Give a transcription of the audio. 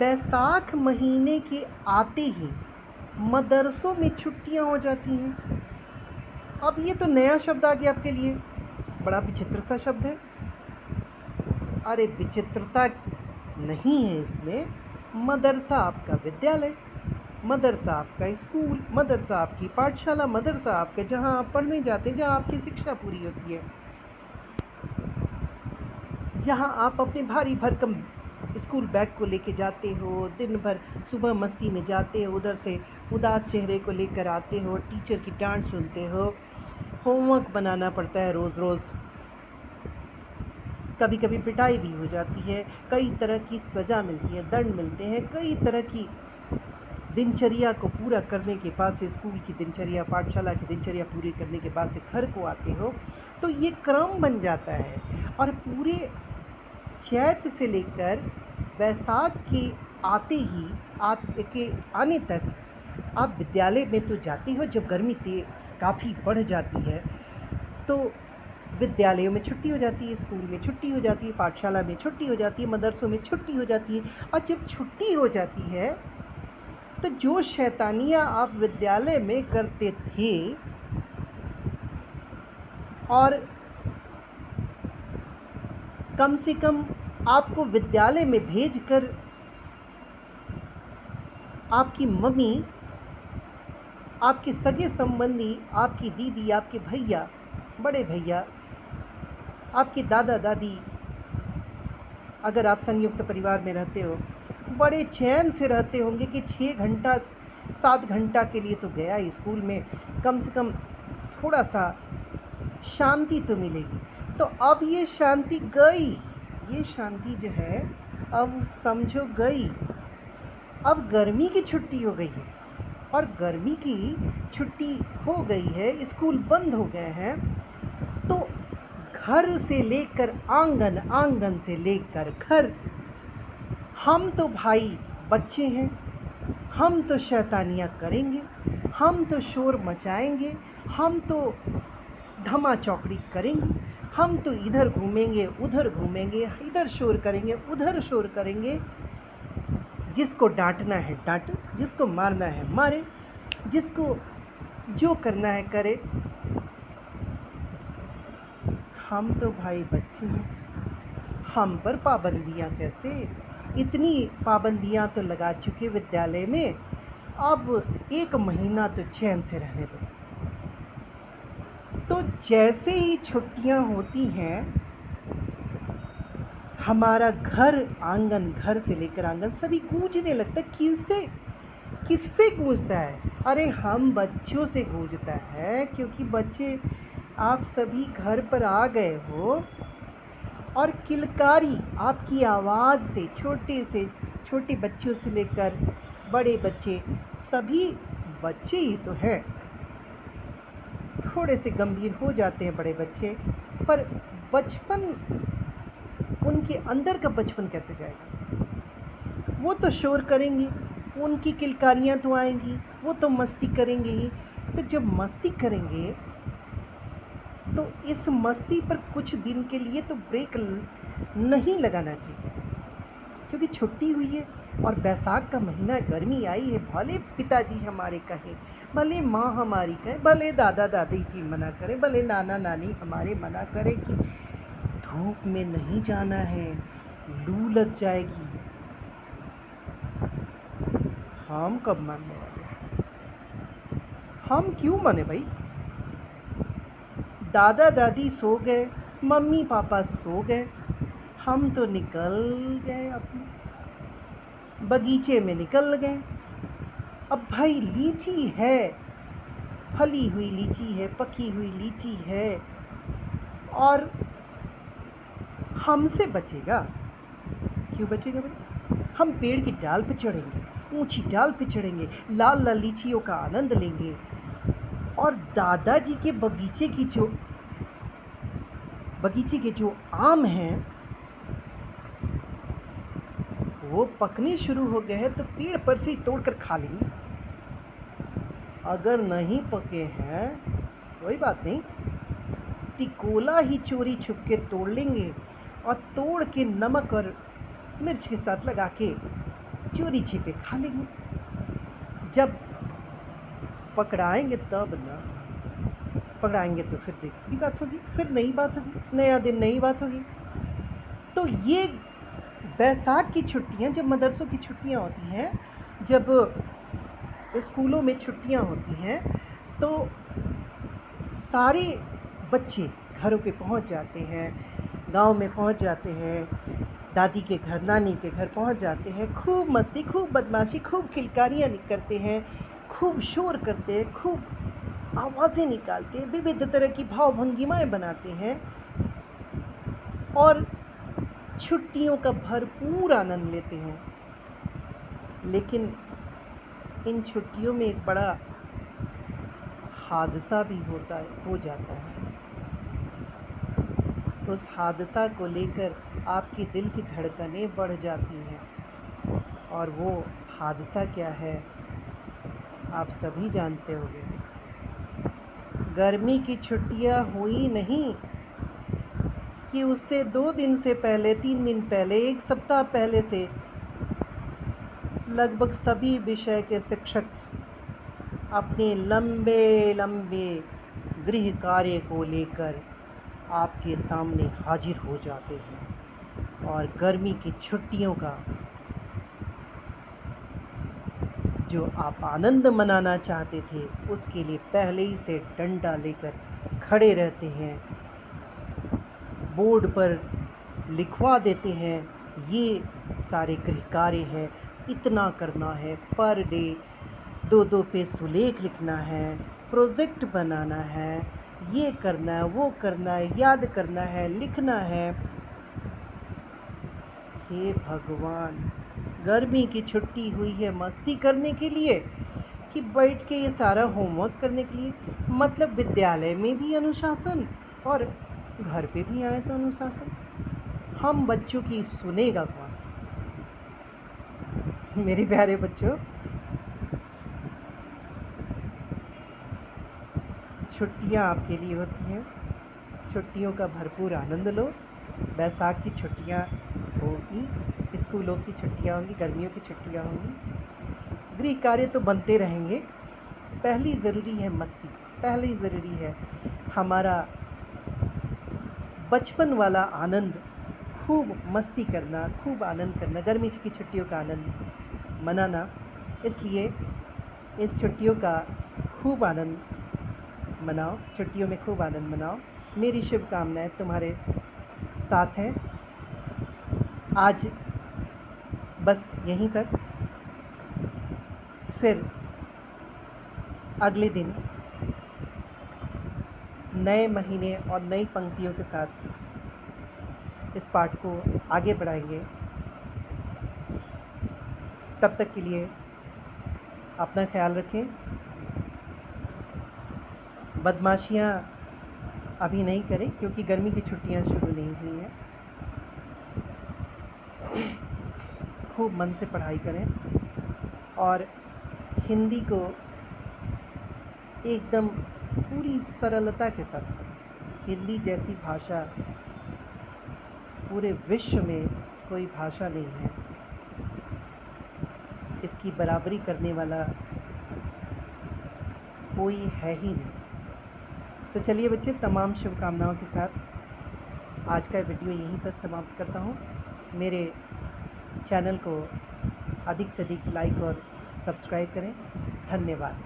बैसाख महीने के आते ही मदरसों में छुट्टियां हो जाती हैं। अब ये तो नया शब्द आ गया आपके लिए, बड़ा विचित्र सा शब्द है। अरे विचित्रता नहीं है इसमें। मदरसा आपका विद्यालय, मदरसा आपका स्कूल, मदरसा आपकी पाठशाला, मदरसा आपके जहाँ आप पढ़ने जाते हैं, जहाँ आपकी शिक्षा पूरी होती है, जहाँ आप अपने भारी भरकम स्कूल बैग को लेके जाते हो, दिन भर सुबह मस्ती में जाते हो, उधर से उदास चेहरे को लेकर आते हो, टीचर की डांट सुनते हो, होमवर्क बनाना पड़ता है रोज़ रोज़, कभी कभी पिटाई भी हो जाती है, कई तरह की सज़ा मिलती है, दंड मिलते हैं, कई तरह की दिनचर्या को पूरा करने के बाद से, स्कूल की दिनचर्या, पाठशाला की दिनचर्या पूरी करने के बाद से घर को आते हो, तो ये क्रम बन जाता है। और पूरे चैत से लेकर बैसाख के आने तक आप विद्यालय में तो जाते हो। जब गर्मी काफ़ी बढ़ जाती है तो विद्यालयों में छुट्टी हो जाती है, स्कूल में छुट्टी हो जाती है, पाठशाला में छुट्टी हो जाती है, मदरसों में छुट्टी हो जाती है। और जब छुट्टी हो जाती है तो जो शैतानियाँ आप विद्यालय में करते थे और कम से कम आपको विद्यालय में भेजकर आपकी मम्मी, आपके सगे संबंधी, आपकी दीदी, आपके भैया, बड़े भैया, आपके दादा दादी, अगर आप संयुक्त परिवार में रहते हो, बड़े चैन से रहते होंगे कि 6 घंटा 7 घंटा के लिए तो गया स्कूल में, कम से कम थोड़ा सा शांति तो मिलेगी। तो अब ये शांति गई, ये शांति जो है अब समझो गई। अब गर्मी की छुट्टी हो गई है, और गर्मी की छुट्टी हो गई है, स्कूल बंद हो गए हैं, तो घर से लेकर आंगन, आंगन से लेकर घर, हम तो भाई बच्चे हैं, हम तो शैतानियाँ करेंगे, हम तो शोर मचाएंगे, हम तो धमा चौकड़ी करेंगे, हम तो इधर घूमेंगे, उधर घूमेंगे, इधर शोर करेंगे, उधर शोर करेंगे। जिसको डांटना है डांटे, जिसको मारना है मारे, जिसको जो करना है करे। हम तो भाई बच्चे हैं, हम पर पाबंदियाँ कैसे? इतनी पाबंदियाँ तो लगा चुके विद्यालय में, अब 1 महीना तो चैन से रहने दो। तो जैसे ही छुट्टियाँ होती हैं, हमारा घर आंगन, घर से लेकर आंगन सभी गूंजने लगता है। किससे गूंजता है? अरे हम बच्चों से गूंजता है, क्योंकि बच्चे आप सभी घर पर आ गए हो, और किलकारी आपकी आवाज़ से छोटे बच्चों से लेकर बड़े बच्चे, सभी बच्चे ही तो हैं। थोड़े से गंभीर हो जाते हैं बड़े बच्चे, पर बचपन, उनके अंदर का बचपन कैसे जाएगा? वो तो शोर करेंगे, उनकी किलकारियाँ तो आएंगी, वो तो मस्ती करेंगे ही। तो जब मस्ती करेंगे तो इस मस्ती पर कुछ दिन के लिए तो ब्रेक नहीं लगाना चाहिए, क्योंकि छुट्टी हुई है और बैसाख का महीना, गर्मी आई है। भले पिताजी हमारे कहें, भले माँ हमारी कहे, भले दादा दादी जी मना करें, भले नाना नानी हमारे मना करें कि धूप में नहीं जाना है, लू लग जाएगी, हम कब मानने वाले हैं? हम क्यों माने भाई? दादा दादी सो गए, मम्मी पापा सो गए, हम तो निकल गए, अपने बगीचे में निकल गए। अब भाई लीची है, फली हुई लीची है, पकी हुई लीची है, और हमसे बचेगा? क्यों बचेगा भाई? हम पेड़ की डाल पे चढ़ेंगे, ऊंची डाल पे चढ़ेंगे, लाल लाल लीचियों का आनंद लेंगे, और दादाजी के बगीचे के जो आम हैं वो पकने शुरू हो गए हैं, तो पेड़ पर से तोड़कर खा लेंगे। अगर नहीं पके हैं कोई बात नहीं, टिकोला ही चोरी छुप के तोड़ लेंगे, और तोड़ के नमक और मिर्च के साथ लगा के चोरी छिपे खा लेंगे। जब पकड़ाएंगे तब ना, पकड़ाएंगे तो फिर दूसरी बात होगी, फिर नई बात होगी, नया दिन नई बात होगी। तो ये बैसाख की छुट्टियां, जब मदरसों की छुट्टियां होती हैं, जब स्कूलों में छुट्टियां होती हैं, तो सारे बच्चे घरों पे पहुंच जाते हैं, गांव में पहुंच जाते हैं, दादी के घर, नानी के घर पहुंच जाते हैं। खूब मस्ती, खूब बदमाशी, खूब खिलकारियाँ करते हैं, खूब शोर करते हैं, खूब आवाज़ें निकालते हैं, विविध तरह की भाव भंगिमाएँ बनाते हैं और छुट्टियों का भरपूर आनंद लेते हैं। लेकिन इन छुट्टियों में एक बड़ा हादसा भी हो जाता है। उस हादसा को लेकर आपके दिल की धड़कनें बढ़ जाती हैं, और वो हादसा क्या है आप सभी जानते होंगे। गर्मी की छुट्टियां हुई नहीं कि उससे 2 दिन से पहले, 3 दिन पहले, 1 सप्ताह पहले से लगभग सभी विषय के शिक्षक अपने लंबे लंबे गृह कार्य को लेकर आपके सामने हाजिर हो जाते हैं, और गर्मी की छुट्टियों का जो आप आनंद मनाना चाहते थे उसके लिए पहले ही से डंडा लेकर खड़े रहते हैं, बोर्ड पर लिखवा देते हैं ये सारे गृह कार्य है, इतना करना है पर डे, 2-2 पेज सुलेख लिखना है, प्रोजेक्ट बनाना है, ये करना है, वो करना है, याद करना है, लिखना है। हे भगवान, गर्मी की छुट्टी हुई है मस्ती करने के लिए कि बैठ के ये सारा होमवर्क करने के लिए? मतलब विद्यालय में भी अनुशासन और घर पे भी आए तो अनुशासन। हम बच्चों की सुनेगा कौन? मेरे प्यारे बच्चों, छुट्टियां आपके लिए होती हैं, छुट्टियों का भरपूर आनंद लो। बैसाख की छुट्टियां होगी, स्कूलों की छुट्टियां होंगी, गर्मियों की छुट्टियां होंगी, गृह कार्य तो बनते रहेंगे। पहली ज़रूरी है मस्ती, पहली ज़रूरी है हमारा बचपन वाला आनंद, खूब मस्ती करना, खूब आनंद करना, गर्मी की छुट्टियों का आनंद मनाना। इसलिए इस छुट्टियों का खूब आनंद मनाओ, छुट्टियों में खूब आनंद मनाओ। मेरी शुभकामनाएं तुम्हारे साथ हैं। आज बस यहीं तक, फिर अगले दिन नए महीने और नई पंक्तियों के साथ इस पाठ को आगे बढ़ाएंगे। तब तक के लिए अपना ख्याल रखें, बदमाशियाँ अभी नहीं करें क्योंकि गर्मी की छुट्टियाँ शुरू नहीं हुई हैं। खूब मन से पढ़ाई करें और हिंदी को एकदम पूरी सरलता के साथ पढ़ें। हिंदी जैसी भाषा पूरे विश्व में कोई भाषा नहीं है, इसकी बराबरी करने वाला कोई है ही नहीं। तो चलिए बच्चे, तमाम शुभकामनाओं के साथ आज का वीडियो यहीं पर समाप्त करता हूँ। मेरे चैनल को अधिक से अधिक लाइक और सब्सक्राइब करें। धन्यवाद।